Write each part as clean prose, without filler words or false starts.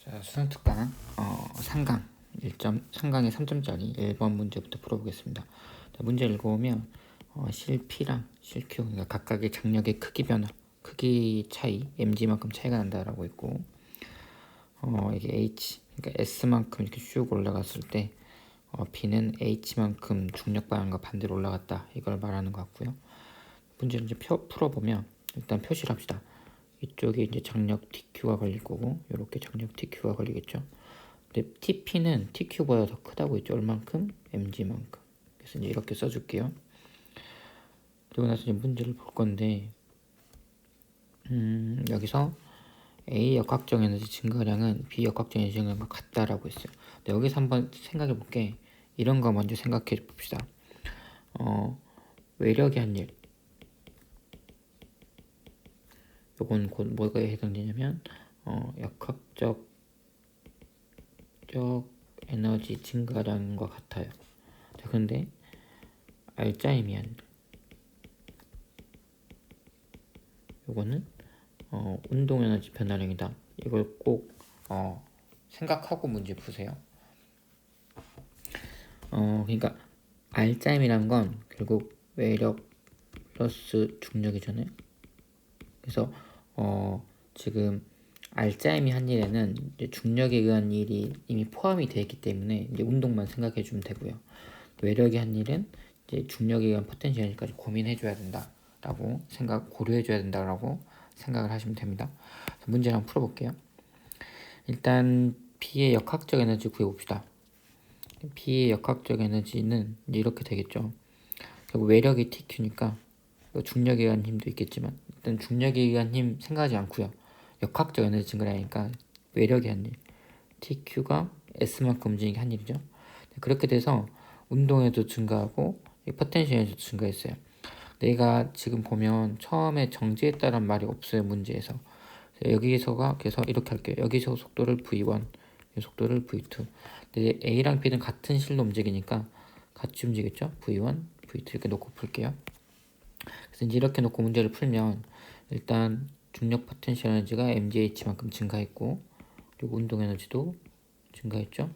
자, 수능 특강 3강 3강의 3점짜리 1번 문제부터 풀어보겠습니다. 자, 문제 읽어보면 실P랑 실Q, 그러니까 각각의 장력의 크기 변화, 크기 차이, mg만큼 차이가 난다라고 있고, 이게 h, 그러니까 s만큼 이렇게 쭉 올라갔을 때 B는 h만큼 중력 방향과 반대로 올라갔다, 이걸 말하는 것 같고요. 문제를 이제 풀어보면 일단 표시를 합시다. 이쪽에 이제 장력 TQ가 걸릴 거고, 이렇게 장력 TQ가 걸리겠죠. 근데 TP는 TQ보다 더 크다고 했죠. 얼만큼? mg만큼. 그래서 이제 이렇게 써줄게요. 그리고 나서 이제 문제를 볼 건데, 여기서 A 역학적 에너지 증가량은 B 역학적 에너지 증가량과 같다라고 했어요. 근데 여기서 한번 생각해 볼게. 이런 거 먼저 생각해 봅시다. 외력이 한 일. 요건 곧 뭐가 해당되냐면 역학적 에너지 증가량과 같아요. 자, 근데 알짜임이 한 요거는 운동 에너지 변화량이다. 이걸 꼭 생각하고 문제 푸세요. 그러니까 알짜임이란 건 결국 외력 플러스 중력이잖아요. 그래서 지금 알짜임이 한 일에는 이제 중력에 의한 일이 이미 포함이 되어 있기 때문에 이제 운동만 생각해 주면 되고요. 외력이 한 일은 이제 중력에 의한 포텐셜까지 고민해줘야 된다라고 고려해줘야 된다라고 생각을 하시면 됩니다. 문제를 한번 풀어볼게요. 일단 B의 역학적 에너지 구해봅시다. B의 역학적 에너지는 이제 이렇게 되겠죠. 결국 외력이 TQ니까 중력에 의한 힘도 있겠지만 일단 중력에 의한 힘 생각하지 않고요. 역학적 에너지 증가량이니까 외력이 한 일, TQ가 S만큼 움직이게 한 일이죠. 그렇게 돼서 운동에도 증가하고 포텐셜에도 증가했어요. 내가 지금 보면 처음에 정지했다는 말이 없어요, 문제에서. 여기서가 그래서 이렇게 할게요. 여기서 속도를 V1, 이 속도를 V2. 근데 A랑 B는 같은 실로 움직이니까 같이 움직였죠. V1, V2 이렇게 놓고 풀게요. 그래서 이제 이렇게 놓고 문제를 풀면 일단 중력 포텐셜 에너지가 mgh만큼 증가했고, 그리고 운동 에너지도 증가했죠.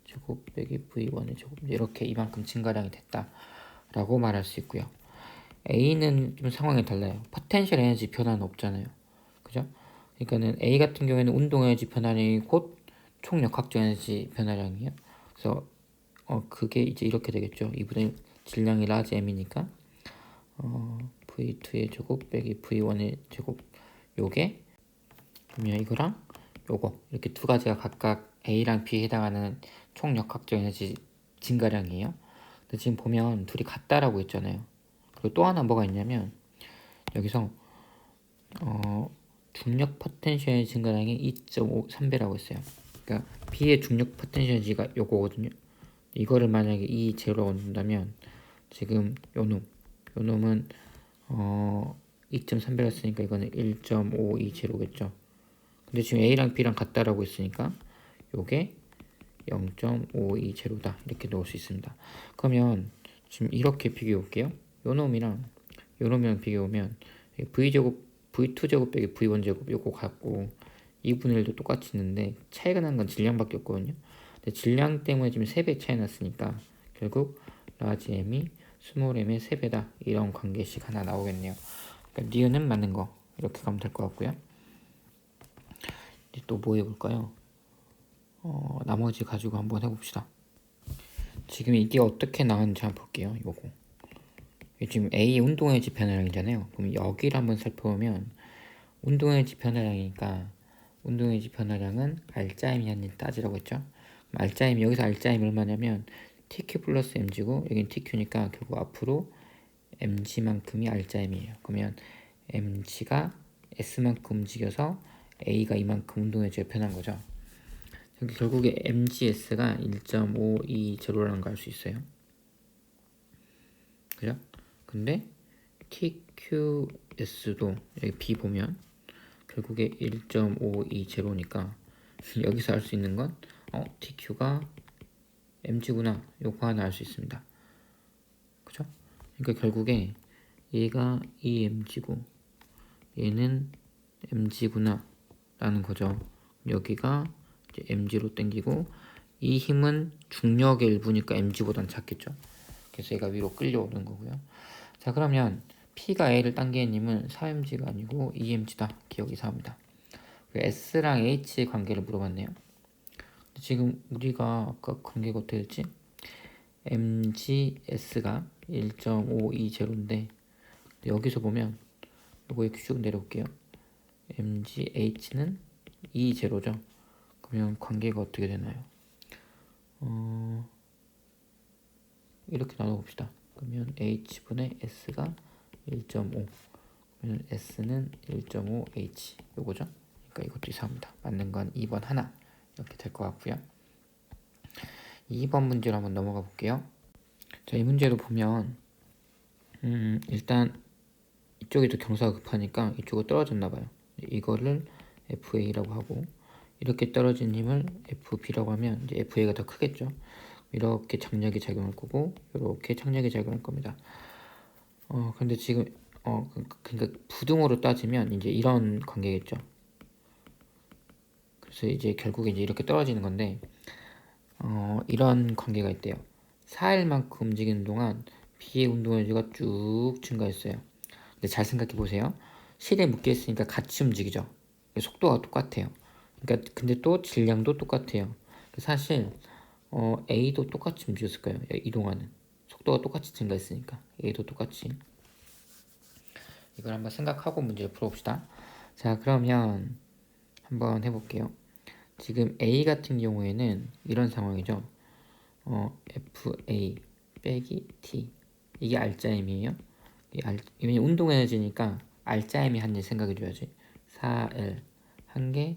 제곱 빼기 v1의 제곱, 이렇게 이만큼 증가량이 됐다라고 말할 수 있고요. A는 좀 상황이 달라요. 포텐셜 에너지 변화는 없잖아요. 그죠? 그러니까는 A 같은 경우에는 운동 에너지 변화량이 곧 총역학적 에너지 변화량이에요. 그래서 그게 이제 이렇게 되겠죠. 이분의 질량이 라지 m이니까 v2의 제곱 빼기 v1의 제곱, 요게 그러면 이거랑 요거 이렇게 두 가지가 각각 A랑 B에 해당하는 총역학적 에너지 증가량이에요. 근데 지금 보면 둘이 같다라고 했잖아요. 그리고 또 하나 뭐가 있냐면 여기서 중력 포텐셜 에너지 증가량이 2.53배라고 했어요. 그러니까 B의 중력 포텐셜 에너지가 요거거든요. 이거를 만약에 이 제로로 얻는다면 지금 요 놈은 2.3배를 했으니까 이거는 1.520겠죠. 근데 지금 A랑 B랑 같다라고 했으니까 요게 0.520다 이렇게 넣을 수 있습니다. 그러면 지금 이렇게 비교해 볼게요. 요 놈이랑 비교하면 V제곱, V2제곱 빼기 V1제곱 요거 같고 2분의 1도 똑같이 있는데 차이가 난 건 질량밖에 없거든요. 근데 질량 때문에 지금 3배 차이 났으니까 결국 라지 m이 스몰 m의 3배다, 이런 관계식 하나 나오겠네요. 그러니까 니은은 맞는 거, 이렇게 가면 될 것 같고요. 이제 또 뭐 해볼까요? 나머지 가지고 한번 해봅시다. 지금 이게 어떻게 나왔는지 한번 볼게요. 요거 지금 A 운동에너지 변화량이잖아요. 그럼 여기를 한번 살펴보면 운동에너지 변화량이니까 운동에너지 변화량은 알짜임이 한일 따지라고 했죠. 알짜임, 여기서 알짜임이 얼마냐면 TQ 플러스 MG고 여긴 TQ니까 결국 앞으로 MG만큼이 알짜임이에요. 그러면 MG가 S만큼 움직여서 A가 이만큼 운동에너지가 변한 거죠. 결국에 MGS가 1.520라는 걸 알 수 있어요. 그죠? 근데 TQS도 여기 B 보면 결국에 1.520니까 여기서 알 수 있는 건 TQ가 MG구나, 요거 하나 알 수 있습니다. 그죠? 그러니까 결국에 얘가 EMG고 얘는 MG구나 라는 거죠. 여기가 이제 mg로 당기고 이 힘은 중력의 일부니까 mg보단 작겠죠. 그래서 얘가 위로 끌려오는 거고요. 자, 그러면 P가 A를 당기는 힘은 4mg가 아니고 2mg다. 기억 이상합니다. S랑 H의 관계를 물어봤네요. 지금 우리가 아까 관계가 어떻게 됐지? mgs가 1.520인데 여기서 보면 요거 이렇게 쭉 내려올게요. mgh는 20죠. 그러면 관계가 어떻게 되나요? 이렇게 나눠봅시다. 그러면 h분의 s가 1.5, 그러면 s는 1.5h 요거죠. 그러니까 이것도 이상합니다. 맞는 건 2번 하나 이렇게 될 것 같고요. 2번 문제로 한번 넘어가 볼게요. 자, 이 문제로 보면 일단 이쪽에도 경사가 급하니까 이쪽으로 떨어졌나 봐요. 이거를 FA라고 하고 이렇게 떨어진 힘을 FB라고 하면 이제 FA가 더 크겠죠. 이렇게 장력이 작용할 거고 이렇게 장력이 작용할 겁니다. 근데 지금 그러니까 부등호로 따지면 이제 이런 관계겠죠. 그래서 이제 결국에 이제 이렇게 떨어지는 건데 이런 관계가 있대요. 4일만큼 움직이는 동안 B의 운동 에너지가 쭉 증가했어요. 근데 잘 생각해 보세요. 실에 묶여 있으니까 같이 움직이죠. 속도가 똑같아요. 그러니까 근데 또 질량도 똑같아요. 사실 A도 똑같이 움직였을 거예요. 이동하는 속도가 똑같이 증가했으니까 A도 똑같이. 이걸 한번 생각하고 문제를 풀어봅시다. 자, 그러면 한번 해볼게요. 지금 A 같은 경우에는 이런 상황이죠. FA 빼기 T 이게 R자임이에요. 왜냐면 운동 에너지니까 R자임이 한 일 생각해줘야지. 4L 한 개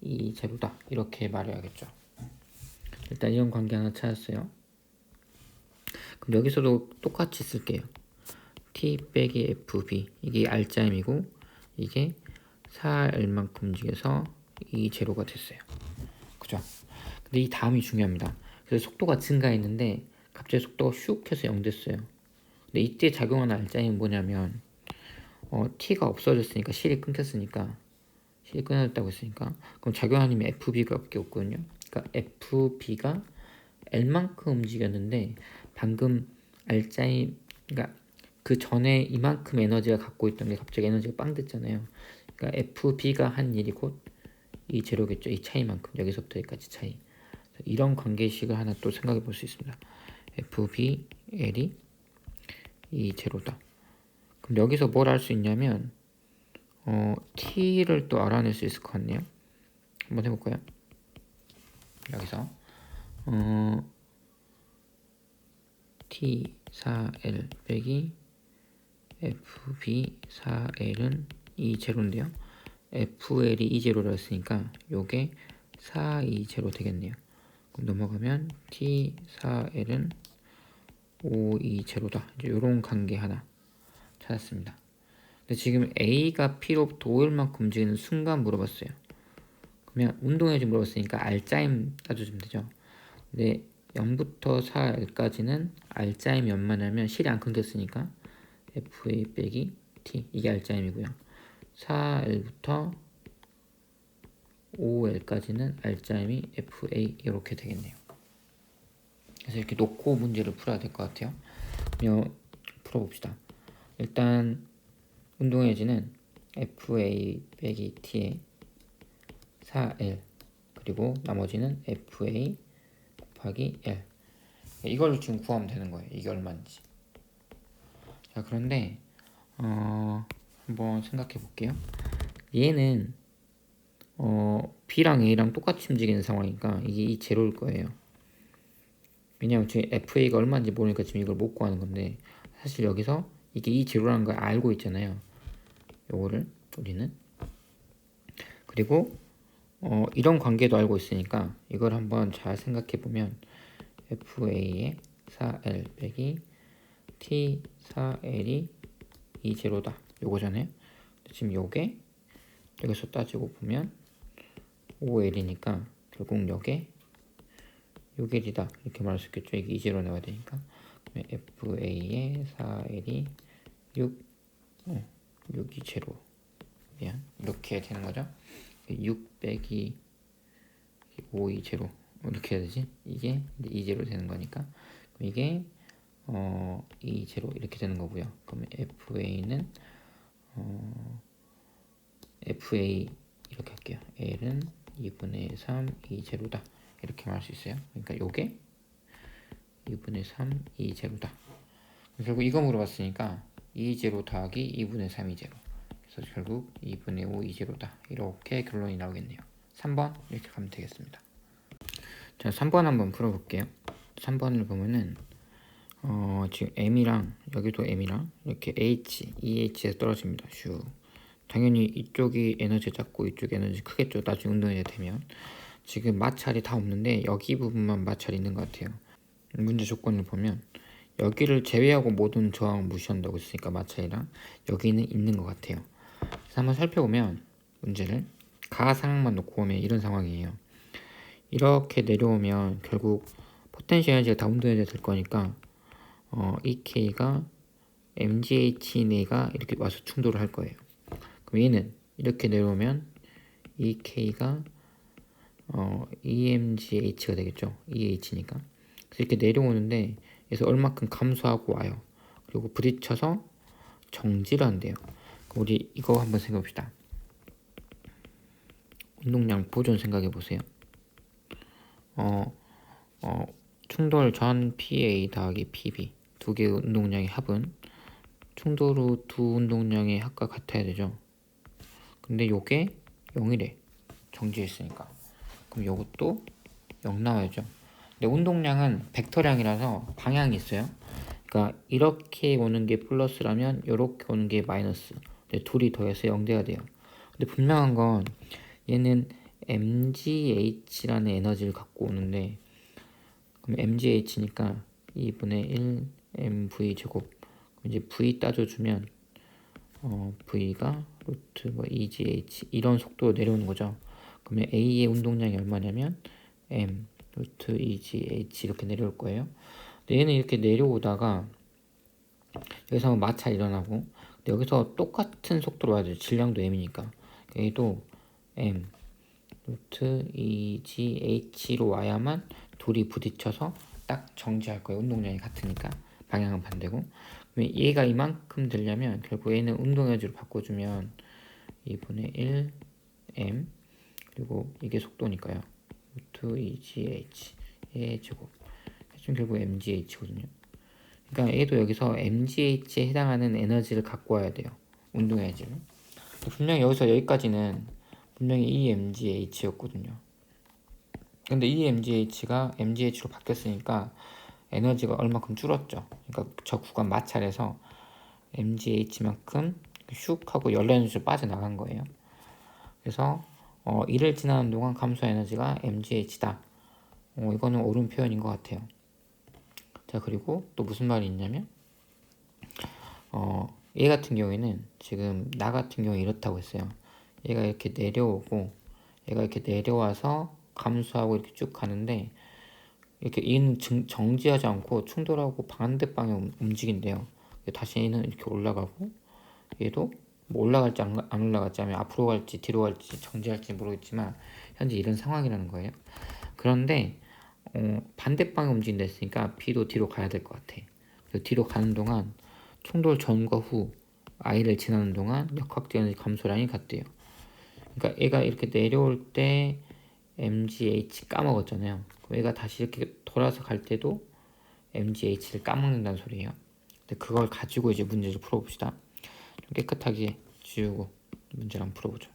2제로다 이렇게 말해야겠죠. 일단 이런 관계 하나 찾았어요. 그럼 여기서도 똑같이 쓸게요. T 빼기 FB 이게 R자임이고 이게 4L만큼 움직여서 2제로가 됐어요. 그죠? 근데 이 다음이 중요합니다. 그래서 속도가 증가했는데 갑자기 속도가 슉 해서 0 됐어요. 근데 이때 작용하는 R자임은 뭐냐면 T가 없어졌으니까 실이 끊겼으니까 실이 끊어졌다고 했으니까 그럼 작용하는 힘이 FB가 밖에 없거든요. 그러니까 FB가 L만큼 움직였는데 방금 R자임 그러니까 그 전에 이만큼 에너지가 갖고 있던 게 갑자기 에너지가 빵 됐잖아요. 그러니까 FB가 한 일이 곧 이 제로겠죠. 이 차이만큼 여기서부터 여기까지 차이. 이런 관계식을 하나 또 생각해 볼 수 있습니다. FB L이 이 제로다. 그럼 여기서 뭘 알 수 있냐면 T를 또 알아낼 수 있을 것 같네요. 한번 해볼까요? 여기서 T 4L 빼기 FB 4L은 2제로인데요. FL이 2제로라 했으니까 요게 420 되겠네요. 그럼 넘어가면 T 4L은 520다. 이제 요런 관계 하나 찾았습니다. 근데 지금 A가 P로부터 5일만큼 움직이는 순간 물어봤어요. 그러면 운동에너지 물어봤으니까 R자임 따져주면 되죠. 근데 0부터 4L까지는 R자임이 얼마냐면 실이 안 끊겼으니까 FA 빼기 T 이게 R자임이고요. 4L부터 5L까지는 R자임이 FA 이렇게 되겠네요. 그래서 이렇게 놓고 문제를 풀어야 될 것 같아요. 그러면 풀어봅시다. 일단 운동에너지는 FA 빼기 T에 4L 그리고 나머지는 FA 곱하기 L 이걸 지금 구하면 되는 거예요. 이게 얼마인지. 자, 그런데 한번 생각해 볼게요. 얘는 B랑 A랑 똑같이 움직이는 상황이니까 이게 이 제로일 거예요. 왜냐면 지금 FA가 얼마인지 모르니까 지금 이걸 못 구하는 건데 사실 여기서 이게 이 제로라는 걸 알고 있잖아요. 요거를 우리는 그리고 이런 관계도 알고 있으니까 이걸 한번 잘 생각해 보면 FA의 4L 빼기 T 4L이 2제로다 요거잖아요. 지금 요게 여기서 따지고 보면 5L이니까 결국 요게 6L이다 이렇게 말할 수 있겠죠. 이게 2제로 나와야 되니까. 그러면 FA의 4L이 6이 제로 미안 이렇게 되는 거죠. 6 빼기 5, 2, 제로 이렇게 해야 되지? 이게 2, 제로 되는 거니까 이게 2, 제로 이렇게 되는 거고요. 그러면 FA는 FA 이렇게 할게요. L은 2분의 3, 2, 제로다 이렇게 말할 수 있어요. 그러니까 요게 2분의 3, 2, 제로다. 결국 이거 물어봤으니까 2, 제로 더하기 2분의 3, 2, 제로. 그래서 결국 2분의 5, 2, 제로다. 이렇게 결론이 나오겠네요. 3번 이렇게 가면 되겠습니다. 자, 3번 한번 풀어볼게요. 3번을 보면은 지금 M이랑 여기도 M이랑 이렇게 H, EH에서 떨어집니다. 슈. 당연히 이쪽이 에너지 작고 이쪽이 에너지 크겠죠. 나중에 운동이 되면. 지금 마찰이 다 없는데 여기 부분만 마찰이 있는 것 같아요. 문제 조건을 보면 여기를 제외하고 모든 저항을 무시한다고 했으니까 마찰이랑 여기는 있는 것 같아요. 그래서 한번 살펴보면 문제를 가상황만 놓고 보면 이런 상황이에요. 이렇게 내려오면 결국 포텐셜 에너지가 다 운동해야 될 거니까 EK가 MGH 내가 이렇게 와서 충돌을 할 거예요. 그럼 얘는 이렇게 내려오면 EK가 EMGH가 되겠죠. EH니까. 그래서 이렇게 내려오는데 그래서 얼마큼 감소하고 와요. 그리고 부딪혀서 정지를 한대요. 우리 이거 한번 생각해 봅시다. 운동량 보존 생각해 보세요. 충돌 전 PA 더하기 PB 두 개의 운동량의 합은 충돌 후 두 운동량의 합과 같아야 되죠. 근데 요게 0이래. 정지했으니까. 그럼 요것도 0 나와야죠. 근데 운동량은 벡터량이라서 방향이 있어요. 그러니까 이렇게 오는 게 플러스라면 이렇게 오는 게 마이너스. 근데 둘이 더해서 0 돼야 돼요. 근데 분명한 건 얘는 MGH라는 에너지를 갖고 오는데 그럼 MGH니까 2분의 1 MV 제곱 이제 V 따져주면 V가 루트 뭐 EGH 이런 속도로 내려오는 거죠. 그러면 A의 운동량이 얼마냐면 M 루트 EGH 이렇게 내려올 거예요. 근데 얘는 이렇게 내려오다가 여기서 마찰 일어나고 여기서 똑같은 속도로 와야 돼요. 질량도 M이니까 얘도 M 루트 EGH로 와야만 둘이 부딪혀서 딱 정지할 거예요. 운동량이 같으니까 방향은 반대고. 그러면 얘가 이만큼 되려면 결국 얘는 운동에너지로 바꿔주면 2분의 1 M 그리고 이게 속도니까요. 루트 EGH 의 제곱 지금 결국 MGH거든요. 그러니까 얘도 여기서 MGH에 해당하는 에너지를 갖고 와야 돼요. 운동 에너지를. 분명히 여기서 여기까지는 분명히 EMGH였거든요. 근데 EMGH가 MGH로 바뀌었으니까 에너지가 얼마큼 줄었죠. 그러니까 저 구간 마찰에서 MGH만큼 슉 하고 열 에너지로 빠져나간 거예요. 그래서 이를 지나는 동안 감소 에너지가 MGH다. 이거는 옳은 표현인 것 같아요. 자, 그리고 또 무슨 말이 있냐면 얘 같은 경우에는 지금 나 같은 경우에 이렇다고 했어요. 얘가 이렇게 내려오고 얘가 이렇게 내려와서 감소하고 이렇게 쭉 가는데 이렇게 얘는 정지하지 않고 충돌하고 반대 방향 움직인대요. 다시 얘는 이렇게 올라가고 얘도 뭐 올라갈지 안 올라갈지 하면 앞으로 갈지 뒤로 갈지 정지할지 모르겠지만 현재 이런 상황이라는 거예요. 그런데 반대 방향 움직인다 했으니까 B도 뒤로 가야 될 것 같아. 그래서 뒤로 가는 동안 충돌 전과 후 I를 지나는 동안 역학되는 감소량이 같대요. 그러니까 얘가 이렇게 내려올 때 MGH 까먹었잖아요. 얘가 다시 이렇게 돌아서 갈 때도 MGH를 까먹는다는 소리예요. 근데 그걸 가지고 이제 문제를 풀어봅시다. 좀 깨끗하게 지우고 문제를 한번 풀어보죠.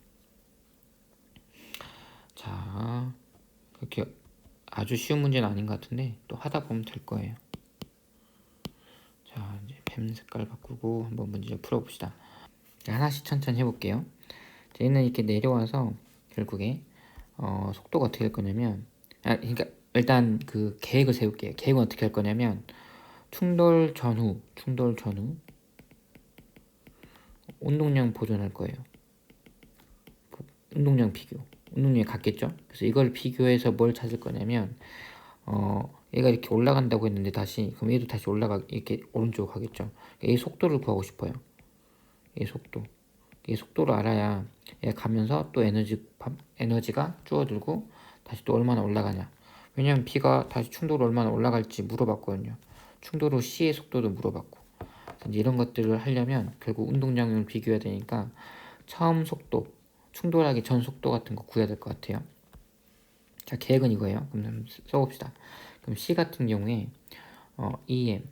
자, 그렇게 아주 쉬운 문제는 아닌 것 같은데 또 하다 보면 될 거예요. 자, 이제 펜 색깔 바꾸고 한번 문제 풀어봅시다. 하나씩 천천히 해볼게요. 얘는 이렇게 내려와서 결국에 속도가 어떻게 될 거냐면 그러니까 일단 그 계획을 세울게요. 계획은 어떻게 할 거냐면 충돌 전후 운동량 보존할 거예요. 운동량 비교. 운동량이 같겠죠? 그래서 이걸 비교해서 뭘 찾을 거냐면 얘가 이렇게 올라간다고 했는데 다시 그럼 얘도 다시 이렇게 오른쪽으로 가겠죠? 얘 속도를 구하고 싶어요. 얘 속도를 알아야 얘가 가면서 또 에너지가 줄어들고 다시 또 얼마나 올라가냐. 왜냐면 B가 다시 충돌 얼마나 올라갈지 물어봤거든요. 충돌 후 C의 속도도 물어봤고. 이제 이런 것들을 하려면 결국 운동량을 비교해야 되니까 처음 속도, 충돌하기 전 속도 같은 거 구해야 될 것 같아요. 자, 계획은 이거예요. 그럼 한번 써봅시다. 그럼 C 같은 경우에 EM,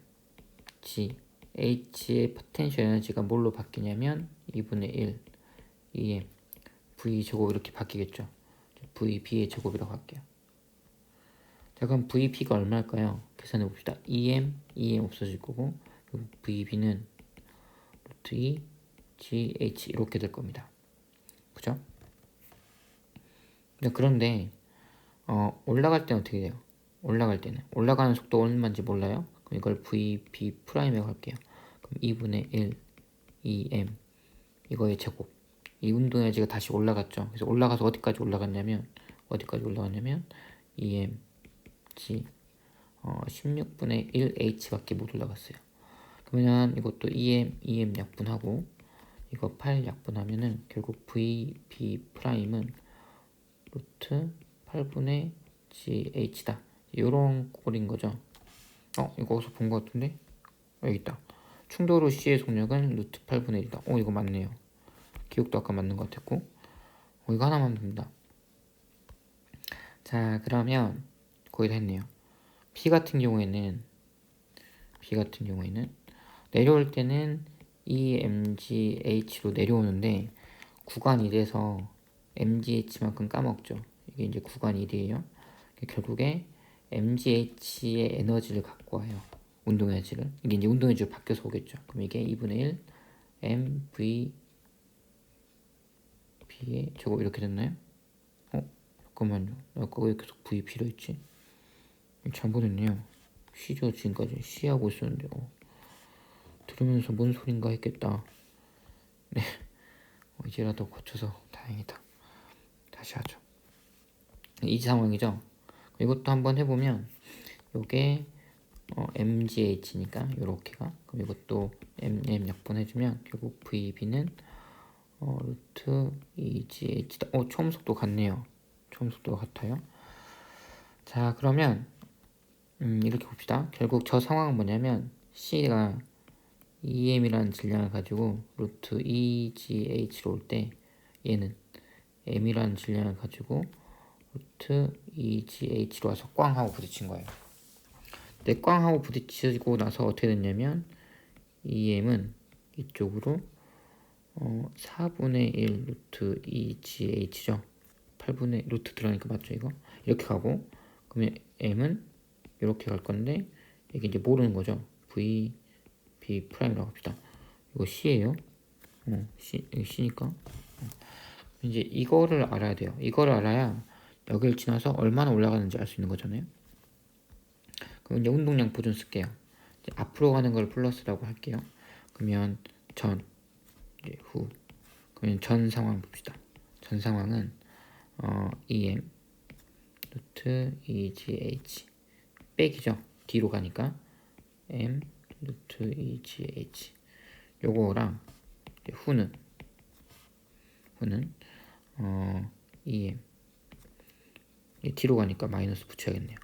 G, H의 포텐셜 에너지가 뭘로 바뀌냐면 2분의 1 EM V 제곱 이렇게 바뀌겠죠. VB의 제곱이라고 할게요. 자, 그럼 VB가 얼마일까요? 계산해 봅시다. EM 없어질 거고, 그리고 VB는 루트 2 GH 이렇게 될 겁니다. 그죠? 그런데 올라갈 때는 어떻게 돼요? 올라갈 때는 올라가는 속도 얼마인지 몰라요? 그럼 이걸 VB 프라임에 할게요. 그럼 2분의 1 EM 이거의 제곱. 이 운동 에너지가 다시 올라갔죠. 그래서 올라가서 어디까지 올라갔냐면 EM G 16분의 1 H밖에 못 올라갔어요. 그러면 이것도 EM 약분하고 이거 8 약분하면은 결국 VB 프라임은 루트 8분의 GH다. 요런 꼴인 거죠. 이거 어디서 본 것 같은데? 여기 있다. 충돌 후 C의 속력은 루트 8분의 1이다. 이거 맞네요. 기억도 아까 맞는 것 같았고. 이거 하나만 됩니다. 자, 그러면 거의 다 했네요. B 같은 경우에는 내려올 때는 EMGH로 내려오는데 구간 1에서 MGH만큼 까먹죠. 이게 이제 구간 1이에요. 결국에 MGH의 에너지를 갖고 와요. 운동 에너지를. 이게 이제 운동 에너지로 바뀌어서 오겠죠. 그럼 이게 2분의 1 MVB의 저거 이렇게 됐나요? 잠깐만요. 아까 왜 계속 V 필요했지? 잘못했네요. C죠. 지금까지 C 하고 있었는데 들으면서 뭔 소린가 했겠다. 네. 이제라도 고쳐서 다행이다. 다시 하죠. 이 상황이죠. 이것도 한번 해보면 요게 MGH니까 요렇게가 그럼 이것도 MM 약분해주면 결국 VB는 루트 EGH다. 처음 속도 같네요. 처음 속도가 같아요. 자, 그러면 이렇게 봅시다. 결국 저 상황은 뭐냐면 C가 EM이라는 질량을 가지고 루트 EGH로 올 때 얘는 M이라는 질량을 가지고 루트 EGH로 와서 꽝 하고 부딪힌 거예요. 근데 꽝 하고 부딪히고 나서 어떻게 됐냐면 EM은 이쪽으로 4분의 1 루트 EGH죠. 8분의 루트 들어가니까 맞죠 이거? 이렇게 가고 그러면 M은 이렇게 갈 건데 이게 이제 모르는 거죠. V B 프라임이라고 합시다. 이거 C예요. C니까 이제 이거를 알아야 돼요. 이거를 알아야 여기를 지나서 얼마나 올라가는지 알 수 있는 거잖아요. 그럼 이제 운동량 보존 쓸게요. 이제 앞으로 가는 걸 플러스라고 할게요. 그러면 전, 이제 후. 그러면 전 상황 봅시다. 전 상황은 EM 루트 EGH 백이죠. 뒤로 가니까 M 루트 EGH 요거랑 후는 EM 뒤로 가니까 마이너스 붙여야겠네요.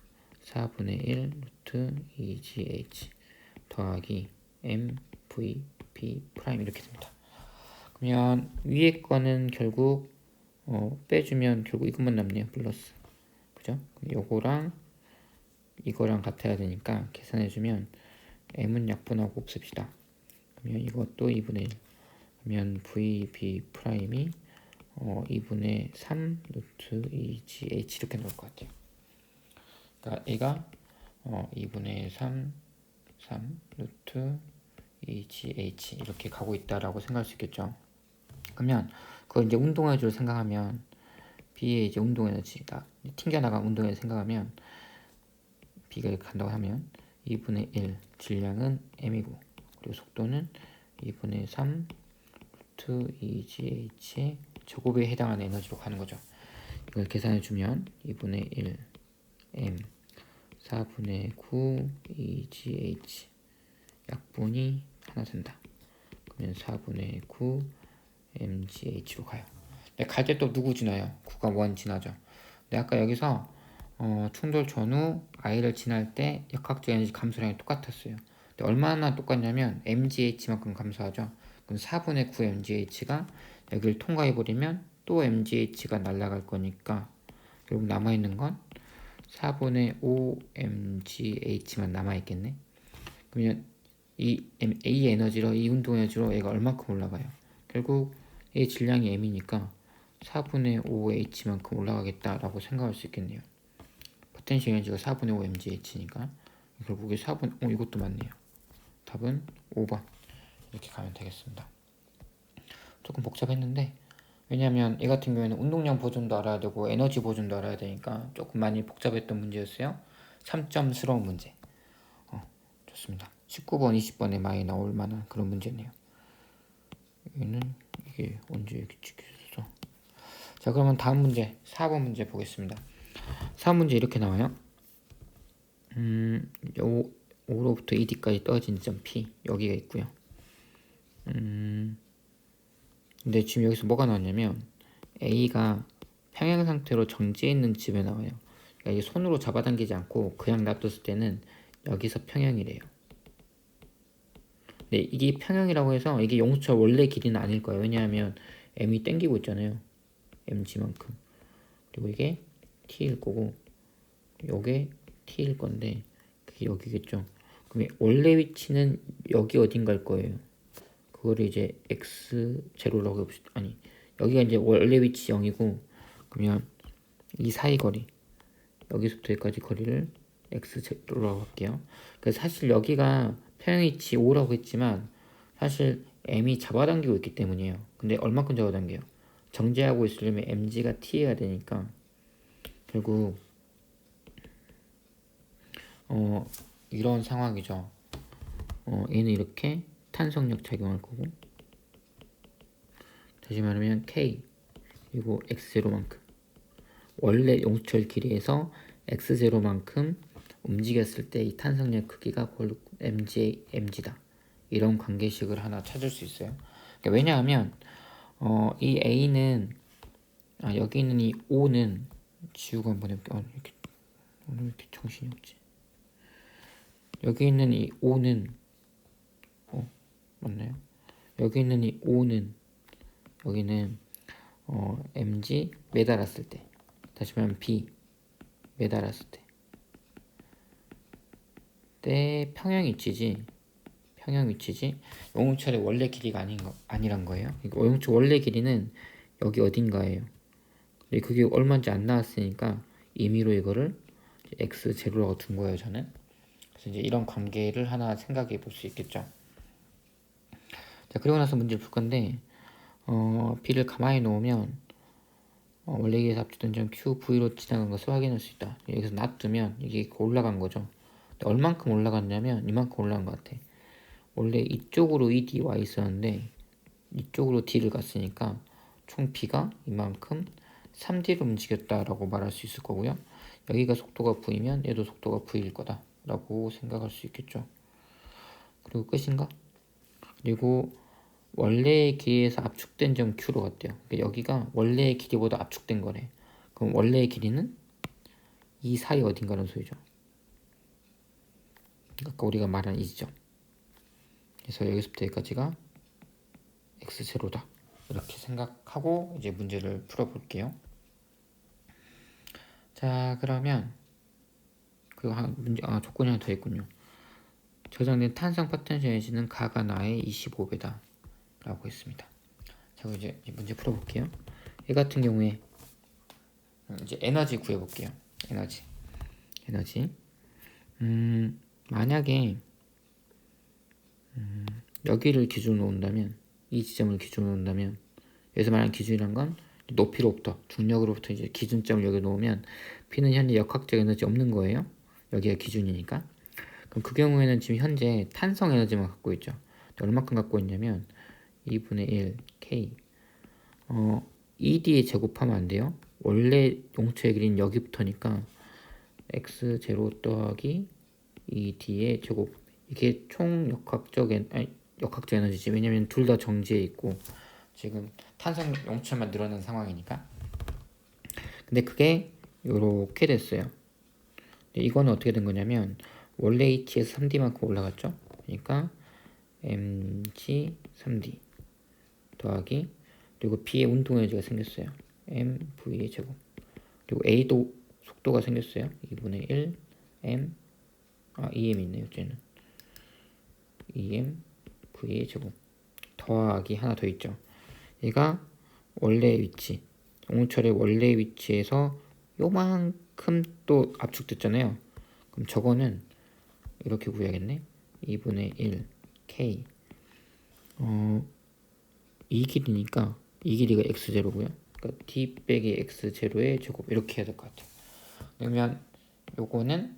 4분의 1 루트 EGH 더하기 MVP 프라임 이렇게 됩니다. 그러면 위에 거는 결국 빼주면 결국 이것만 남네요. 플러스. 그죠? 요거랑 이거랑 같아야 되니까 계산해주면 M은 약분하고 없앱시다. 그러면 이것도 2분의 1. 그러면 VB 프라임이 2분의 3 루트 EGH 이렇게 나올 것 같아요. 그러니까 얘가 2분의 3 루트 EGH 이렇게 가고 있다라고 생각할 수 있겠죠. 그러면 그걸 이제 운동에너지로 생각하면 B의 이제 운동에너지가 튕겨나간 운동에너지 생각하면 B가 이렇게 간다고 하면 2분의 1 질량은 M이고 그리고 속도는 2분의 3 루트 EGH의 제곱에 해당하는 에너지로 가는 거죠. 이걸 계산해주면 2분의 1 M 4분의 9 EGH 약분이 하나 된다. 그러면 4분의 9 MGH로 가요. 갈 때 또 누구 지나요? 9가 1 지나죠. 근데 아까 여기서 충돌 전후 i를 지날 때 역학적 에너지 감소량이 똑같았어요. 근데 얼마나 똑같냐면 mgh만큼 감소하죠. 그럼 4분의 9 mgh가 여기를 통과해버리면 또 mgh가 날아갈 거니까 결국 남아있는 건 4분의 5 mgh만 남아있겠네. 그러면 이 에너지로, 이 운동 에너지로 얘가 얼마큼 올라가요? 결국 이 질량이 m이니까 4분의 5h만큼 올라가겠다라고 생각할 수 있겠네요. 포텐셜 에너지가 4분의 5 mgh니까 결국에 4분, 이것도 맞네요. 답은 5번 이렇게 가면 되겠습니다. 조금 복잡했는데 왜냐하면 이 같은 경우에는 운동량 보존도 알아야 되고 에너지 보존도 알아야 되니까 조금 많이 복잡했던 문제였어요. 3점스러운 문제. 좋습니다. 19번, 20번에 많이 나올 만한 그런 문제네요. 여기는 이게 언제 이렇게 찍혔어? 자, 그러면 다음 문제 4번 문제 보겠습니다. 4번 문제 이렇게 나와요. 5로부터 2D까지 떨어진 점 P 여기가 있고요. 근데 지금 여기서 뭐가 나왔냐면 A가 평행 상태로 정지해 있는 집에 나와요. 그러니까 이게 손으로 잡아당기지 않고 그냥 놔뒀을 때는 여기서 평행이래요. 네, 이게 평행이라고 해서 이게 용수철 원래 길이는 아닐 거예요. 왜냐하면 m이 땡기고 있잖아요. mg만큼. 그리고 이게 t일 거고 요게 t일 건데 그게 여기겠죠. 그럼 원래 위치는 여기 어딘가일 거예요. 그거를 이제 x0라고 해봅시다. 아니 여기가 이제 원래 위치 0이고 그러면 이 사이 거리 여기서부터 여기까지 거리를 x0라고 할게요. 그래서 사실 여기가 평행위치 5라고 했지만 사실 m이 잡아당기고 있기 때문이에요. 근데 얼마큼 잡아당겨요? 정지하고 있으려면 mg가 t해야 되니까 결국 이런 상황이죠. 얘는 이렇게 탄성력 작용할 거고 다시 말하면 k 그리고 x0만큼 원래 용수철 길이에서 x0만큼 움직였을 때 이 탄성력 크기가 mg다. 이런 관계식을 하나 찾을 수 있어요. 그러니까 왜냐하면 이 a는 여기 있는 이 o는 지우고 한번 해볼게요. 오늘 이렇게 정신이 없지. 여기 있는 이 o는 맞나요? 여기 있는 이 o는 여기는 mg 매달았을 때 다시 말하면 b 매달았을 때 평행 위치지 용우철의 원래 길이가 아니란 거예요. 용우철 원래 길이는 여기 어딘가예요. 근데 그게 얼마인지 안 나왔으니까 임의로 이거를 x0라고 둔 거예요. 저는 그래서 이제 이런 관계를 하나 생각해 볼 수 있겠죠. 자, 그리고 나서 문제를 풀 건데 b를 가만히 놓으면 원래 길이에서 합치던 점 q, v로 지나간 것을 확인할 수 있다. 여기서 놔두면 이게 올라간 거죠. 근데 얼만큼 올라갔냐면 이만큼 올라간 것 같아. 원래 이쪽으로 ED 와 있었는데 이쪽으로 D를 갔으니까 총 B가 이만큼 3D로 움직였다라고 말할 수 있을 거고요. 여기가 속도가 V면 얘도 속도가 V일 거다 라고 생각할 수 있겠죠. 그리고 끝인가? 그리고 원래의 길이에서 압축된 점 Q로 갔대요. 그러니까 여기가 원래의 길이보다 압축된 거래. 그럼 원래의 길이는 이 사이 어딘가라는 소리죠. 아까 우리가 말한 이 지점. 그래서 여기서부터 여기까지가 x0다 이렇게 생각하고 이제 문제를 풀어볼게요. 자, 그러면 조건이 하나 더 있군요. 저장된 탄성 포텐셜 에너지는 가가 나의 25배다 라고 했습니다. 자, 이제 문제 풀어볼게요. 이 같은 경우에 이제 에너지 구해볼게요. 에너지 만약에 여기를 기준으로 온다면 이 지점을 기준으로 온다면 여기서 말하는 기준이란 건 높이로부터 중력으로부터 이제 기준점을 여기 놓으면 P는 현재 역학적 에너지 없는 거예요. 여기가 기준이니까. 그럼 그 경우에는 지금 현재 탄성 에너지만 갖고 있죠. 얼마큼 갖고 있냐면 2분의 1 K ED에 제곱하면 안 돼요. 원래 용처의 길이는 여기부터니까 X0 더하기 ED의 제곱 이게 총 역학적 에너지지. 왜냐면 둘 다 정지해 있고 지금 탄성 용처만 늘어난 상황이니까. 근데 그게 요렇게 됐어요. 이거는 어떻게 된 거냐면 원래 위치에서 3D만큼 올라갔죠. 그러니까 mg 3D 더하기 그리고 b의 운동에너지가 생겼어요. mv의 제곱 그리고 a도 속도가 생겼어요. 2분의 1 m em이 있네요. 쟤는 em v의 제곱 더하기 하나 더 있죠. 얘가 원래 위치 옹철의 원래 위치에서 요만큼 또 압축됐잖아요. 그럼 저거는 이렇게 구해야겠네. 2분의 1 k 이 길이니까 이 길이가 x0고요. 그러니까 d 빼기 x0의 제곱 이렇게 해야 될 것 같아요. 그러면 요거는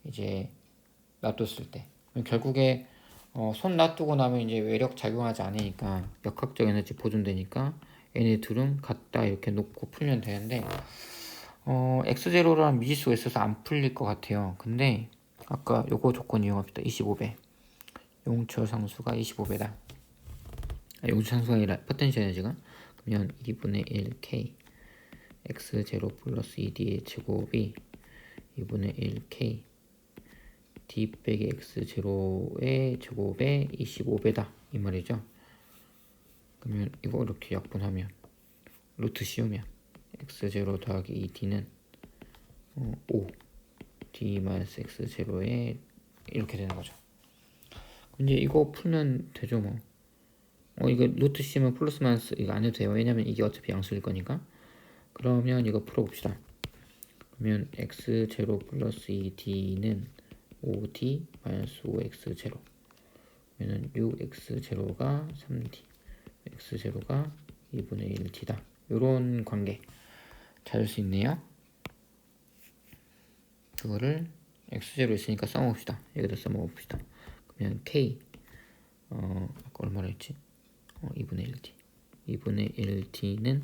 이제 놔뒀을 때 결국에 손 놔두고 나면 이제 외력 작용하지 않으니까 역학적 에너지 보존되니까 얘네 둘은 같다 이렇게 놓고 풀면 되는데 x0랑 미지수가 있어서 안 풀릴 것 같아요. 근데 아까 요거 조건 이용합시다. 25배 용처 상수가 25배다. 용처 상수가 아니라 포텐셜 에너지가 그러면 2분의 1k x0 플러스 2d의 제곱이 2분의 1k d 빼기 x0의 제곱에 25배다 이 말이죠. 그러면 이거 이렇게 약분하면 루트 씌우면 x0 더하기 2d는 5 d 마이너스 x0에 이렇게 되는 거죠. 이제 이거 풀면 되죠 뭐. 이거 루트 씌우면 플러스 마이너스 이거 안 해도 돼요. 왜냐면 이게 어차피 양수일 거니까. 그러면 이거 풀어봅시다. 그러면 x0 플러스 2d는 5d 마이너스 5x0 그러면 6x0가 3d x0가 2분의 1d다. 요런 관계 찾을 수 있네요. 그거를 x0 있으니까 써먹읍시다. 여기다 써먹어봅시다. 그러면 k 아까 얼마나 했지? 2분의 1d 2분의 1d는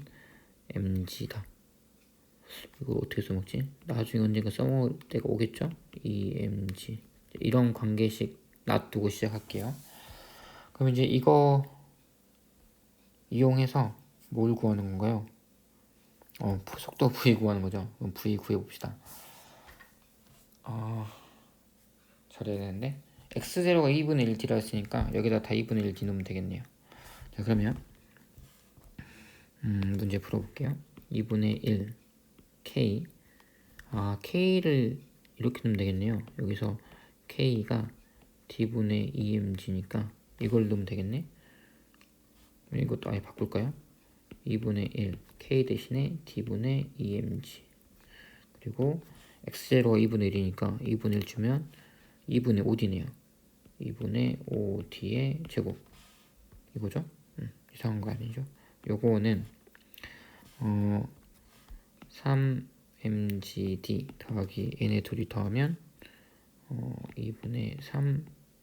mg다. 이거 어떻게 써먹지? 나중에 언젠가 써먹을 때가 오겠죠? 2mg 이런 관계식 놔두고 시작할게요. 그럼 이제 이거 이용해서 뭘 구하는 건가요? 속도 v 구하는 거죠. 그럼 v 구해봅시다. 잘해야 되는데 x0가 2분의 1d라 했으니까 여기다 다 2분의 1d 넣으면 되겠네요. 자 그러면 문제 풀어볼게요. 2분의 1 k k를 이렇게 넣으면 되겠네요. 여기서 k가 d분의 2mg니까 이걸 넣으면 되겠네. 이것도 아예 바꿀까요? 2분의 1 k 대신에 d분의 2mg 그리고 x0가 2분의 1이니까 2분의 1 주면 2분의 5d네요. 2분의 5d의 제곱 이거죠? 이상한 거 아니죠? 요거는 3mgd 더하기 얘네 둘이 더하면 2분의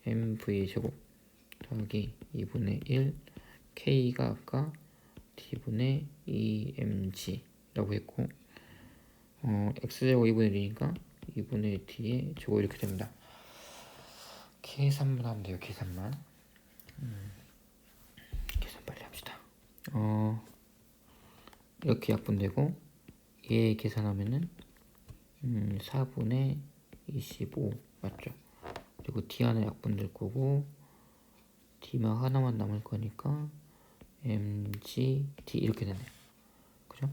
3mv 제곱 더하기 2분의 1 k가 아까 d분의 2mg라고 했고 x제곱 2분의 1이니까 2분의 d의 제곱 이렇게 됩니다. 계산만 하면 돼요. 계산만 계산 빨리 합시다. 이렇게 약분되고 얘 계산하면은 4분의 25 맞죠? 그리고 d 하나 약분될 거고 d만 하나만 남을 거니까 mg d 이렇게 되네요. 그죠?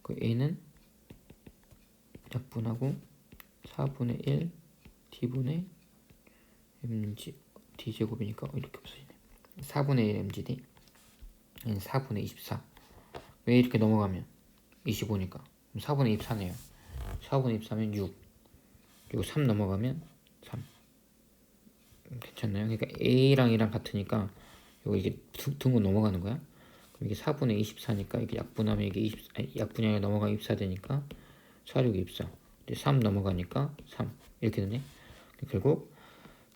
그 a는 약분하고 4분의 1 d분의 mg d 제곱이니까 이렇게 없어지네. 4분의 1 mgd 얘는 4분의 24 왜 이렇게 넘어가면 25니까 4분의 24네요. 4분의 24면 6 그리고 3 넘어가면 3 괜찮나요? 그러니까 a랑 이랑 같으니까 이게 둥근 넘어가는 거야. 그럼 이게 4분의 24니까 이게 약분하면 이게 약분량이 넘어가면 24 되니까 4, 6, 24 3 넘어가니까 3 이렇게 되네. 결국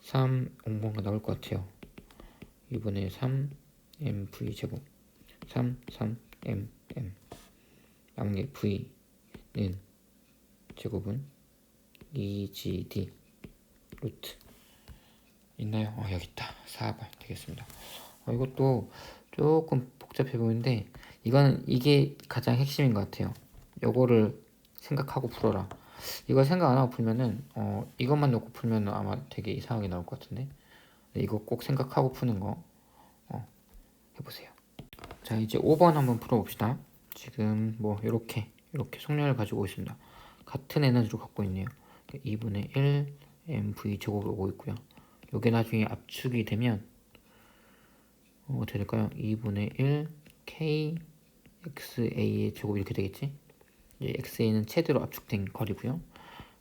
3 뭔가 나올 것 같아요. 2분의 3 mv 제곱 3 m 남은 게 v는 제곱은 2gd 루트 있나요? 여기 있다. 4번 되겠습니다. 이것도 조금 복잡해 보이는데 이게 가장 핵심인 것 같아요. 요거를 생각하고 풀어라. 이거 생각 안 하고 풀면은 이것만 놓고 풀면은 아마 되게 이상하게 나올 것 같은데 이거 꼭 생각하고 푸는 거 해보세요. 자, 이제 5번 한번 풀어봅시다. 지금 뭐 이렇게 속력을 가지고 있습니다. 같은 에너지로 갖고 있네요. 2분의 1 mv 제곱이 오고 있고요. 이게 나중에 압축이 되면 어떻게 될까요? 2분의 1 k xa의 제곱 이렇게 되겠지? xa는 최대로 압축된 거리고요.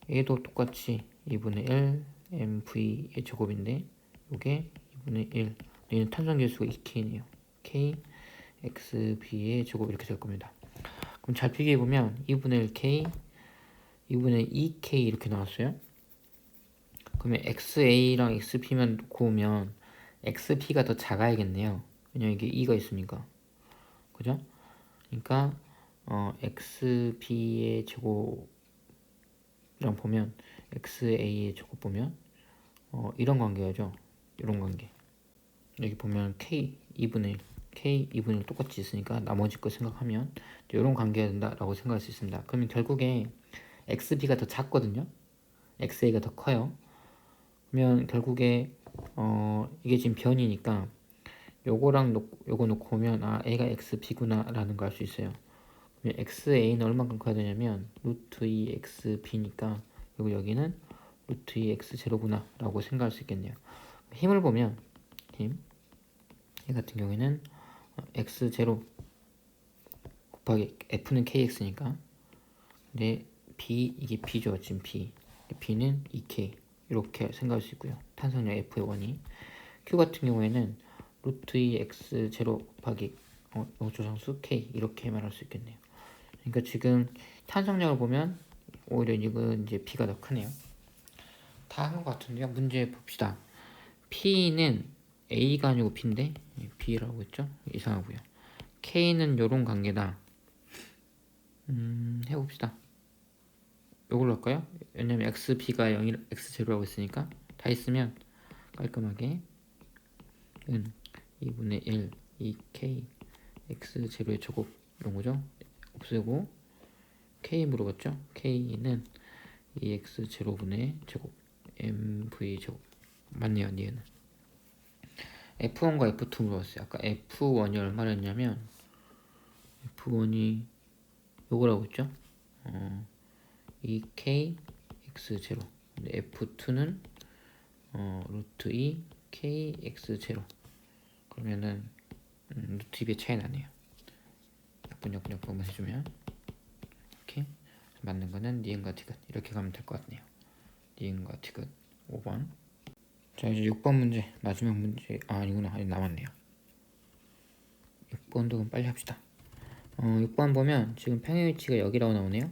얘도 똑같이 2분의 1 mv의 제곱인데 이게 2분의 1 얘는 탄성계수가 2k네요. k xb의 제곱 이렇게 될 겁니다. 그럼 잘 비교해보면 2분의 1k 2분의 2k 이렇게 나왔어요. 그러면 xa랑 xp만 놓고 오면 xp가 더 작아야겠네요. 왜냐면 이게 2가 있으니까. 그죠? 그러니까 xp의 제곱이랑 보면 xa의 제곱 보면 이런 관계죠. 이런 관계. 여기 보면 k 2분의 1 k 2분의 1 똑같이 있으니까 나머지 거 생각하면 이런 관계가 된다라고 생각할 수 있습니다. 그러면 결국에 xp가 더 작거든요. xa가 더 커요. 그러면 결국에 이게 지금 변이니까 요거랑 요거 놓고 오면 아 a가 xp구나 라는 걸 알 수 있어요. 그러면 xa는 얼마큼 커야 되냐면 루트 2 xb니까 그리고 여기는 루트 2 x제로구나 라고 생각할 수 있겠네요. 힘을 보면 힘 이 같은 경우에는 x0 곱하기 f는 kx니까 근데 b 이게 b죠. 지금 b는 2k 이렇게 생각할 수 있고요. 탄성력 f의 원이 q 같은 경우에는 루트 2 x0 곱하기 조상수 k 이렇게 말할 수 있겠네요. 그러니까 지금 탄성력을 보면 오히려 이건 이제 b가 더 크네요. 다 한 것 같은데요. 문제 봅시다. p는 a가 아니고 b인데 b라고 했죠? 이상하고요. k는 요런 관계다. 해봅시다. 요걸로 할까요? 왜냐면 xb가 0이 x0라고 했으니까 다 있으면 깔끔하게 2분의 1 2k x0의 제곱 이런 거죠. 없애고 k 물어봤죠? k는 2x0분의 제곱 mv 제곱 맞네요. 얘는 F1과 F2 물어봤어요. 아까 F1이 얼마였냐면 F1이 요거라고 했죠? 2k x0 근데 F2는 루트 2 k x0 그러면은 루트 2의 차이 나네요. 약분만 해주면 이렇게 맞는 거는 니은과 디귿 이렇게 가면 될 것 같네요. 니은과 디귿 5번. 자, 이제 6번 문제 마지막 문제 아니구나. 아직 남았네요. 6번도 그럼 빨리 합시다. 6번 보면 지금 평행 위치가 여기라고 나오네요.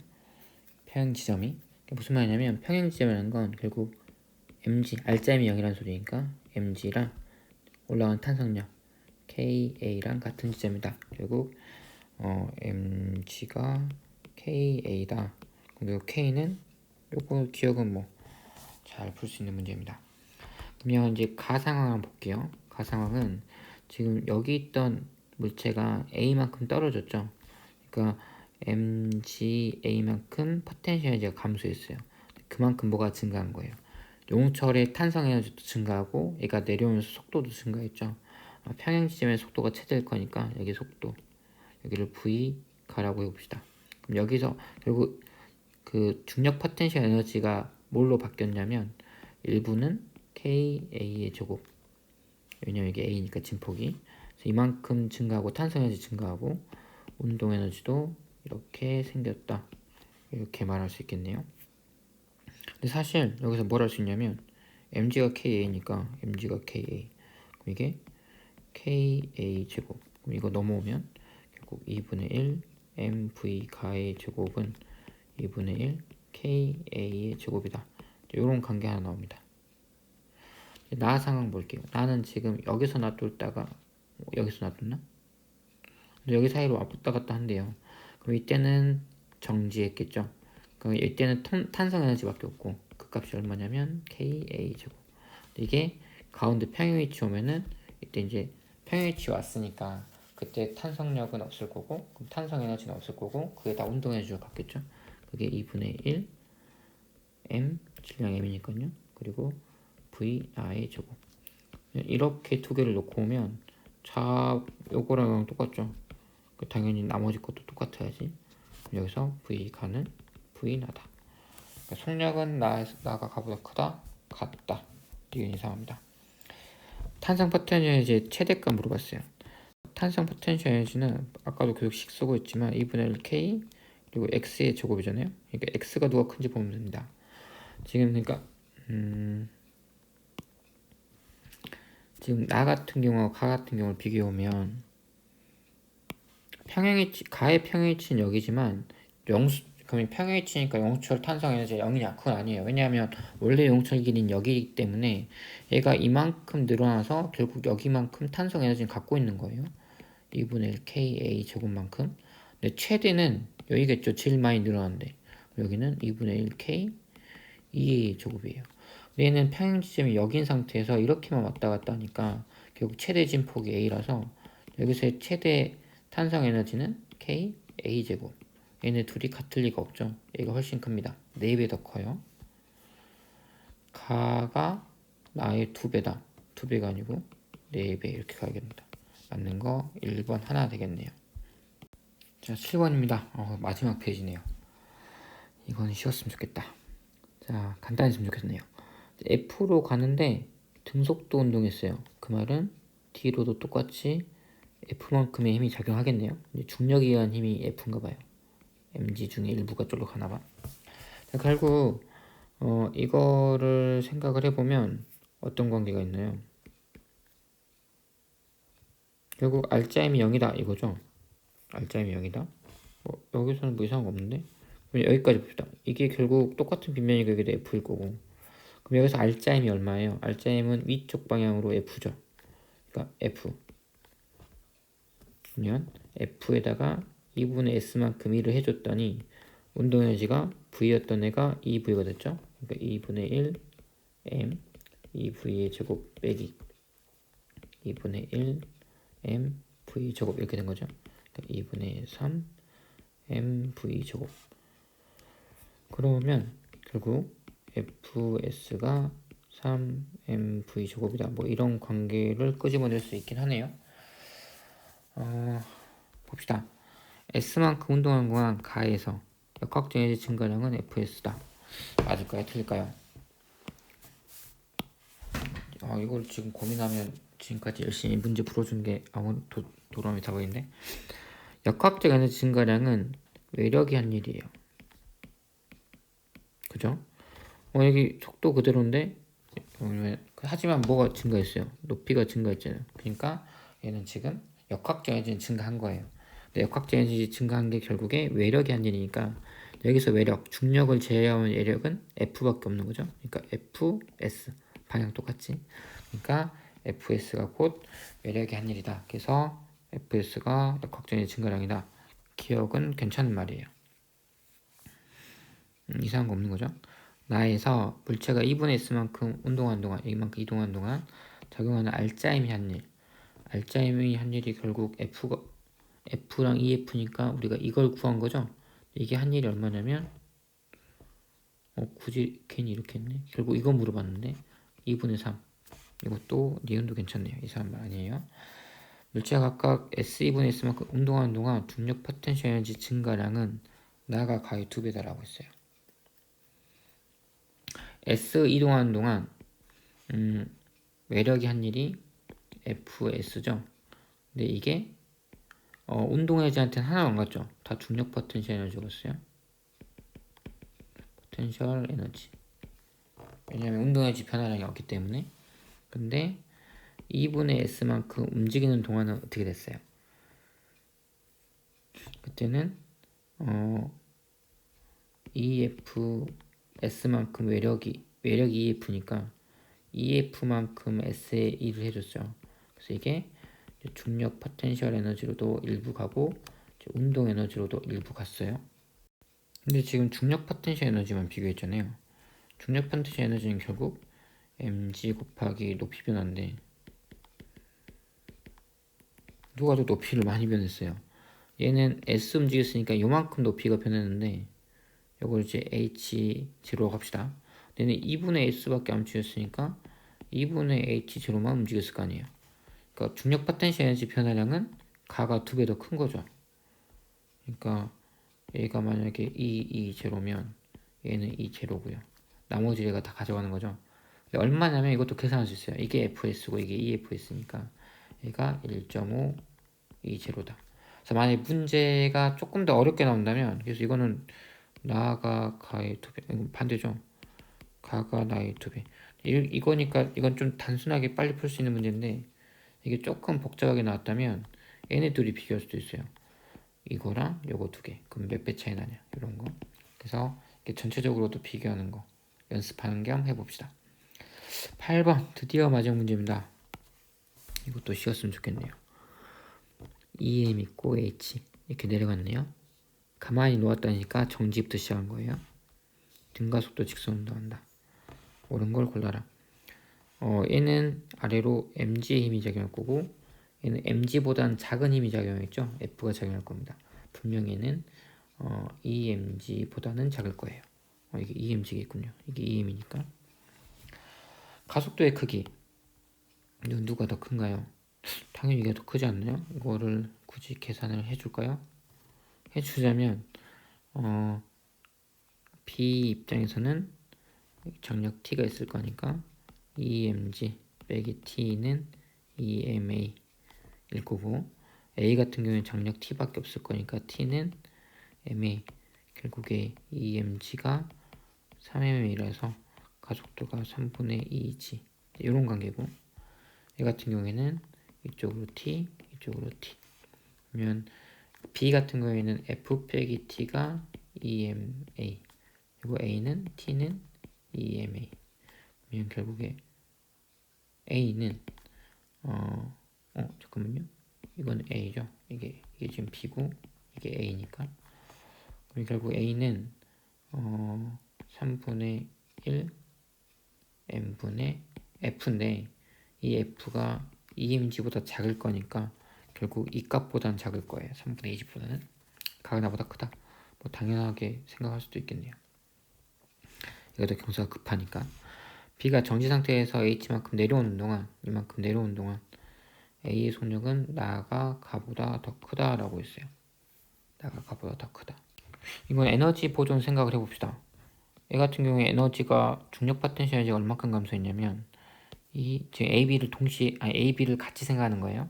평행 지점이 무슨 말이냐면 평행 지점이라는 건 결국 mg 알짜임이 0이라는 소리니까 mg랑 올라간 탄성력 ka랑 같은 지점이다. 결국 mg가 ka다. 그리고 k는 요거 기억은 뭐 잘 풀 수 있는 문제입니다. 그러면 이제 가상황을 한번 볼게요. 가상황은 지금 여기 있던 물체가 A만큼 떨어졌죠. 그러니까 mgA만큼 포텐셜 에너지가 감소했어요. 그만큼 뭐가 증가한 거예요. 용철의 탄성 에너지도 증가하고 얘가 내려오면서 속도도 증가했죠. 평행 지점의 속도가 최대일 거니까 여기 속도 여기를 v 가라고 해봅시다. 그럼 여기서 결국 그 중력 포텐셜 에너지가 뭘로 바뀌었냐면 일부는 KA의 제곱 왜냐면 이게 A니까 진폭이 이만큼 증가하고 탄성 에너지 증가하고 운동 에너지도 이렇게 생겼다 이렇게 말할 수 있겠네요. 근데 사실 여기서 뭘 할 수 있냐면 mg가 KA니까 mg가 KA 그럼 이게 KA 제곱 그럼 이거 넘어오면 결국 2분의 1 mv 가의 제곱은 2분의 1 KA의 제곱이다. 이런 관계 하나 나옵니다. 나 상황 볼게요. 나는 지금 여기서 놔뒀다가 여기서 놔뒀나? 여기 사이로 왔다 갔다 한대요. 그럼 이때는 정지했겠죠. 그럼 이때는 탄성 에너지밖에 없고 그 값이 얼마냐면 KA 제곱. 이게 가운데 평행 위치 오면은 이때 이제 평행 위치 왔으니까 그때 탄성력은 없을 거고 그럼 탄성 에너지는 없을 거고 그게 다 운동 에너지로 바뀌었죠. 그게 2분의 1 m 질량 m이니까요. 그리고 v 나의 제곱. 이렇게 두 개를 놓고 오면 자 요거랑 똑같죠. 당연히 나머지 것도 똑같아야지. 여기서 v가는 v 나다. 그러니까 속력은 나가 가보다 크다 같다. 이게 이상합니다. 탄성 포텐셜 에너지 최대값 물어봤어요. 탄성 포텐셜 에너지는 아까도 교육식 쓰고 있지만 2분의 1 k 그리고 x의 제곱이잖아요. 그러니까 x가 누가 큰지 보면 됩니다. 지금 그러니까 지금 나 같은 경우와 가 같은 경우를 비교해 보면 평행이치 가의 평행이치는 여기지만 영수 그러면 평행이치니까 영수철 탄성 에너지가 0이냐? 그건 아니에요. 왜냐하면 원래 영수철 길이는 여기이기 때문에 얘가 이만큼 늘어나서 결국 여기만큼 탄성 에너지를 갖고 있는 거예요. 2분의 1 ka 제곱만큼. 근데 최대는 여기겠죠. 제일 많이 늘어났는데 여기는 2분의 1 k 2a 제곱이에요. 얘는 평행 지점이 여기인 상태에서 이렇게만 왔다 갔다 하니까 결국 최대 진폭이 a라서 여기서의 최대 탄성 에너지는 k a 제곱. 얘네 둘이 같을 리가 없죠. 얘가 훨씬 큽니다. 4배 더 커요. 가가 나의 2배다. 2배가 아니고 4배 이렇게 가야겠습니다. 맞는 거 1번 하나 되겠네요. 자, 7번입니다. 마지막 페이지네요. 이건 쉬웠으면 좋겠다. 자, 간단했으면 좋겠네요. F로 가는데 등속도 운동했어요. 그 말은 D로도 똑같이 F만큼의 힘이 작용하겠네요. 중력에 의한 힘이 F인가 봐요. mg 중에 일부가 쪽으로 가나 봐. 자, 결국 이거를 생각을 해보면 어떤 관계가 있나요? 결국 알짜임이 0이다 이거죠. 알짜임이 0이다. 여기서는 뭐 이상한 거 없는데? 그럼 여기까지 봅시다. 이게 결국 똑같은 빗면이고 여기도 F일 거고. 그럼 여기서 알짜임이 얼마예요? 알짜임은 위쪽 방향으로 F죠. 그러니까 F. 그러면 F에다가 2분의 S만큼 일을 해줬더니 운동에너지가 V였던 애가 2V가 됐죠. 그러니까 2분의 1 M 2V의 제곱 빼기 2분의 1 M V 제곱 이렇게 된 거죠. 그러니까 2분의 3 M V 제곱. 그러면 결국 FS가 3 M V 제곱이다. 뭐 이런 관계를 끄집어낼 수 있긴 하네요. 봅시다. S만큼 운동한 거랑 가에서 역학적 에너지 증가량은 FS다. 맞을까요? 틀릴까요? 이걸 지금 고민하면 지금까지 열심히 문제 풀어준 게 아무 도람이 다 보이는데 역학적 에너지 증가량은 외력이 한 일이에요. 그죠? 여기 속도 그대로인데 하지만 뭐가 증가했어요? 높이가 증가했잖아요. 그러니까 얘는 지금 역학적 에너지는 증가한 거예요. 근데 역학적 에너지 증가한 게 결국에 외력이 한 일이니까 여기서 외력, 중력을 제외하면 외력은 F밖에 없는 거죠. 그러니까 FS 방향 똑같지. 그러니까 FS가 곧 외력이 한 일이다. 그래서 FS가 역학적 에너지 증가량이다. 기억은 괜찮은 말이에요. 이상한 거 없는 거죠. 나에서 물체가 2분의 S만큼 운동한 동안 이만큼 이동한 동안 작용하는 알짜임이 한 일. 알짜임이 한 일이 결국 F랑 EF니까 우리가 이걸 구한 거죠. 이게 한 일이 얼마냐면 굳이 괜히 이렇게 했네. 결국 이거 물어봤는데 2분의 3. 이것도 니은도 괜찮네요. 이상한 말 아니에요. 물체가 각각 S2분의 S만큼 운동하는 동안 중력 포텐셜 에너지 증가량은 나가 가의 2배다라고 했어요. S 이동하는 동안 외력이 한 일이 FS죠. 근데 이게 운동에너지한테는 하나도 안 갔죠. 다 중력 포텐셜 에너지였어요. 포텐셜 에너지. 왜냐면 운동에너지 변화량이 없기 때문에. 근데 2분의 S만큼 움직이는 동안은 어떻게 됐어요? 그때는 EF S만큼 외력이 EF니까 EF만큼 S에 일을 해줬죠. 그래서 이게 중력 포텐셜 에너지로도 일부 가고 운동 에너지로도 일부 갔어요. 근데 지금 중력 포텐셜 에너지만 비교했잖아요. 중력 포텐셜 에너지는 결국 mg 곱하기 높이 변화인데 누가 더 높이를 많이 변했어요. 얘는 S 움직였으니까 요만큼 높이가 변했는데 요걸 이제 H0로 갑시다. 얘는 2분의 S밖에 안 움직였으니까 2분의 H0만 움직였을 거 아니에요. 그러니까 중력 포텐셜 에너지 변화량은 가가 2배 더 큰 거죠. 그러니까 얘가 만약에 E0면 얘는 E0고요. 나머지 얘가 다 가져가는 거죠. 얼마냐면 이것도 계산할 수 있어요. 이게 FS고 이게 EFS니까 얘가 1.5 E0다. 그래서 만약에 문제가 조금 더 어렵게 나온다면, 그래서 이거는 나가 가의 2배, 반대죠. 가가 나의 2배. 이거니까 이건 좀 단순하게 빨리 풀 수 있는 문제인데, 이게 조금 복잡하게 나왔다면 얘네 둘이 비교할 수도 있어요. 이거랑 요거 2개. 그럼 몇 배 차이 나냐? 이런 거. 그래서 이렇게 전체적으로도 비교하는 거 연습하는 겸 해봅시다. 8번 드디어 마지막 문제입니다. 이것도 쉬었으면 좋겠네요. EM 있고 H 이렇게 내려갔네요. 가만히 놓았다니까 정지부터 시작한 거예요. 등가속도 직선운동 한다. 옳은 걸 골라라. 얘는 아래로 mg의 힘이 작용할 거고 얘는 mg보다는 작은 힘이 작용했죠. F가 작용할 겁니다. 분명히 얘는 EMG보다는 작을 거예요. 이게 EMG겠군요. 이게 EM이니까. 가속도의 크기 누가 더 큰가요? 당연히 이게 더 크지 않나요? 이거를 굳이 계산을 해줄까요? 해주자면 B 입장에서는 정력 T가 있을 거니까 EMG 빼기 T는 EMA 일 거고 A 같은 경우에는 정력 T밖에 없을 거니까 T는 MA 결국에 EMG가 3MA라서 가속도가 3분의 2G 이런 관계고 얘 같은 경우에는 이쪽으로 T 이쪽으로 T 그러면 B 같은 경우에는 F 빼기 T가 EMA 그리고 A는 T는 EMA 그러면 결국에 A는 잠깐만요. 이건 A죠. 이게 지금 B고 이게 A니까 그럼 결국 A는 3분의 1 M분의 F인데 이 F가 EMG보다 작을 거니까 결국 이 값보다는 작을 거예요. 3분의 20보다는 가가 나보다 크다. 뭐 당연하게 생각할 수도 있겠네요. 이것도 경사가 급하니까 B가 정지 상태에서 H만큼 내려오는 동안 이만큼 내려오는 동안 A의 속력은 나가 가보다 더 크다라고 했어요. 나가 가보다 더 크다. 이건 에너지 보존 생각을 해봅시다. 얘 같은 경우에 에너지가 중력 포텐셜 에너지가 얼마큼 감소했냐면 이 지금 AB를 같이 생각하는 거예요.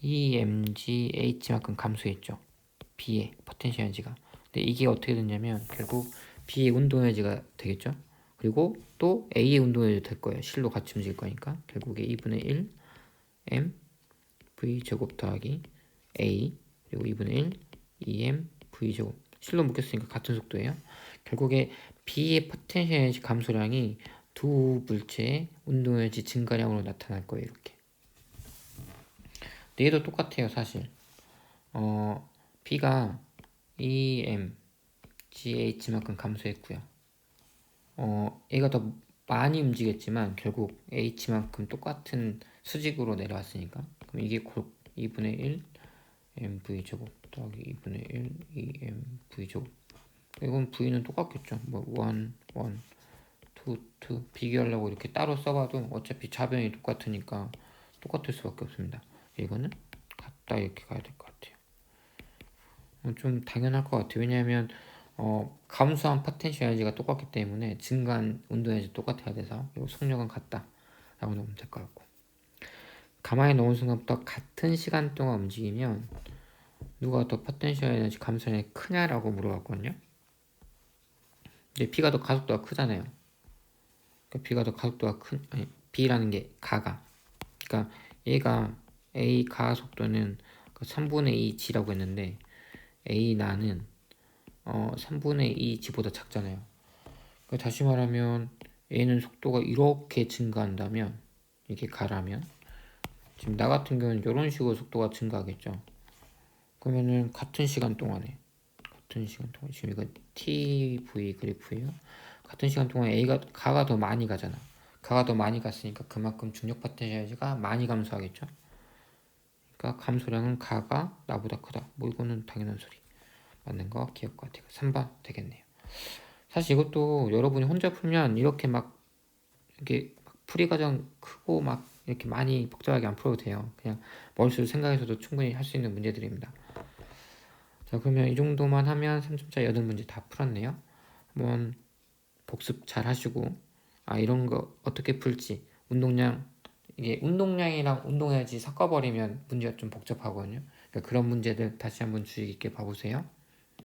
EMGH만큼 감소했죠. B의 포텐셜 에너지가. 근데 이게 어떻게 됐냐면 결국 B의 운동 에너지가 되겠죠. 그리고 또 A의 운동 에너지도 될 거예요. 실로 같이 움직일 거니까 결국에 2분의 1 M V 제곱 더하기 A 그리고 2분의 1 EM V 제곱 실로 묶였으니까 같은 속도예요. 결국에 B의 포텐셜 에너지 감소량이 두 물체의 운동 에너지 증가량으로 나타날 거예요. 이렇게. 근데 얘도 똑같아요. 사실 B가 EM GH만큼 감소했고요. 얘가 더 많이 움직였지만 결국 H만큼 똑같은 수직으로 내려왔으니까 그럼 이게 곧 2분의 1 MV 제곱 더하기 2분의 1 EMV 제곱 이건 V는 똑같겠죠. 뭐 1, 1, 2, 2 비교하려고 이렇게 따로 써봐도 어차피 좌변이 똑같으니까 똑같을 수밖에 없습니다. 이거는 같다 이렇게 가야 될 것 같아요. 좀 당연할 것 같아요. 왜냐하면 감소한 포텐셜 에너지가 똑같기 때문에 증가한 운동 에너지 똑같아야 돼서 속력은 같다 라고 놓으면 될 것 같고 가만히 놓은 순간부터 같은 시간 동안 움직이면 누가 더 포텐셜 에너지 감소량이 크냐라고 물어봤거든요. 근데 B가 더 가속도가 크잖아요. 그러니까 B가 더 가속도가 B라는 게 가가 그러니까 얘가 A 가속도는 3분의 2 G라고 했는데 A 나는 3분의 2 G보다 작잖아요. 그러니까 다시 말하면 얘는 속도가 이렇게 증가한다면 이게 가라면 지금 나 같은 경우는 이런 식으로 속도가 증가하겠죠. 그러면은 같은 시간 동안에 지금 이거 TV 그래프예요. 같은 시간 동안에 가가 더 많이 가잖아. 가가 더 많이 갔으니까 그만큼 중력 포텐셜가 많이 감소하겠죠. 그러니까 감소량은 가가 나보다 크다. 뭐 이거는 당연한 소리. 맞는 거 기억 같아요. 3번 되겠네요. 사실 이것도 여러분이 혼자 풀면 이렇게 막 이렇게 막 풀이 과정 크고 막 이렇게 많이 복잡하게 안 풀어도 돼요. 그냥 머릿속으로 생각해서도 충분히 할 수 있는 문제들입니다. 자, 그러면 이 정도만 하면 3점짜리 8문제 다 풀었네요. 한번 복습 잘 하시고, 이런 거 어떻게 풀지, 운동량, 이게 운동량이랑 운동에너지 섞어버리면 문제가 좀 복잡하거든요. 그러니까 그런 문제들 다시 한번 주의 깊게 봐보세요.